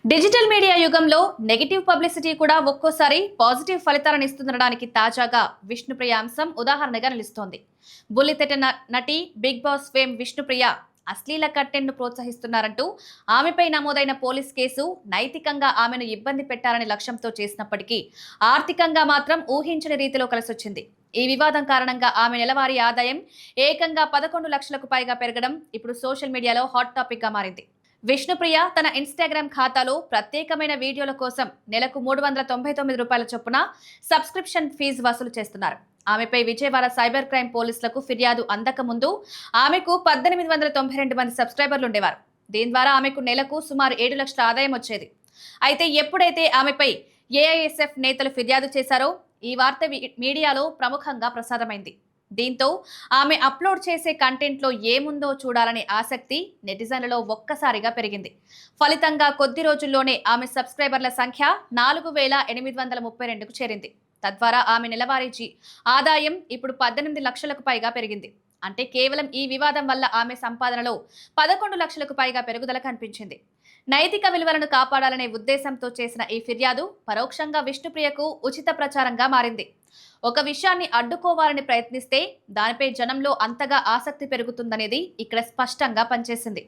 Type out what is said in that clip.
Digital media యుగంలో negative publicity కూడా ఒక్కోసారి పాజిటివ్ ఫలితాలను ఇస్తుందనడానికి తాజాగా విష్ణుప్రియ అంశం ఉదాహరణగా నిలుస్తోంది. బుల్లితెట నటి బిగ్ బాస్ ఫేమ్ విష్ణుప్రియ అశ్లీల కంటెంట్ ను ప్రోత్సహిస్తున్నారంటూ ఆమెపై నమోదైన పోలీస్ కేసు నైతికంగా ఆమెను ఇబ్బంది పెట్టారనే లక్ష్యంతో చేసినప్పటికీ ఆర్థికంగా మాత్రం ఊహించని రీతిలో కలిసొచ్చింది. ఈ వివాదం కారణంగా ఆమె నెలవారీ ఆదాయం ఏకంగా 11 లక్షలకు పైగా పెరగడం ఇప్పుడు సోషల్ మీడియాలో హాట్ టాపిక్ గా మారింది. విష్ణుప్రియ తన ఇన్స్టాగ్రామ్ ఖాతాలో ప్రత్యేకమైన వీడియోల కోసం నెలకు రూ. 399 చొప్పున సబ్స్క్రిప్షన్ ఫీజు వసూలు చేస్తున్నారు. ఆమెపై విజయవాడ సైబర్ క్రైమ్ పోలీసులకు ఫిర్యాదు అందక ముందు ఆమెకు 1892 మంది సబ్స్క్రైబర్లు ఉండేవారు. దీని ద్వారా ఆమెకు నెలకు సుమారు 7 లక్షల ఆదాయం వచ్చేది. అయితే ఎప్పుడైతే ఆమెపై ఏఐఎస్ఎఫ్ నేతలు ఫిర్యాదు చేశారో ఈ వార్త మీడియాలో ప్రముఖంగా ప్రసారమైంది. దీంతో ఆమె అప్లోడ్ చేసే కంటెంట్లో ఏముందో చూడాలనే ఆసక్తి నెటిజన్లలో ఒక్కసారిగా పెరిగింది. ఫలితంగా కొద్ది రోజుల్లోనే ఆమె సబ్స్క్రైబర్ల సంఖ్య 4832కు చేరింది. తద్వారా ఆమె నెలవారీ ఆదాయం ఇప్పుడు 18 లక్షలకు పైగా పెరిగింది. అంటే కేవలం ఈ వివాదం వల్ల ఆమె సంపాదనలో 11 లక్షలకు పైగా పెరుగుదల కనిపించింది. నైతిక విలువలను కాపాడాలనే ఉద్దేశంతో చేసిన ఈ ఫిర్యాదు పరోక్షంగా విష్ణుప్రియకు ఉచిత ప్రచారంగా మారింది. ఒక విషయాన్ని అడ్డుకోవాలని ప్రయత్నిస్తే దానిపై జనంలో అంతగా ఆసక్తి పెరుగుతుందనేది ఇక్కడ స్పష్టంగా పనిచేసింది.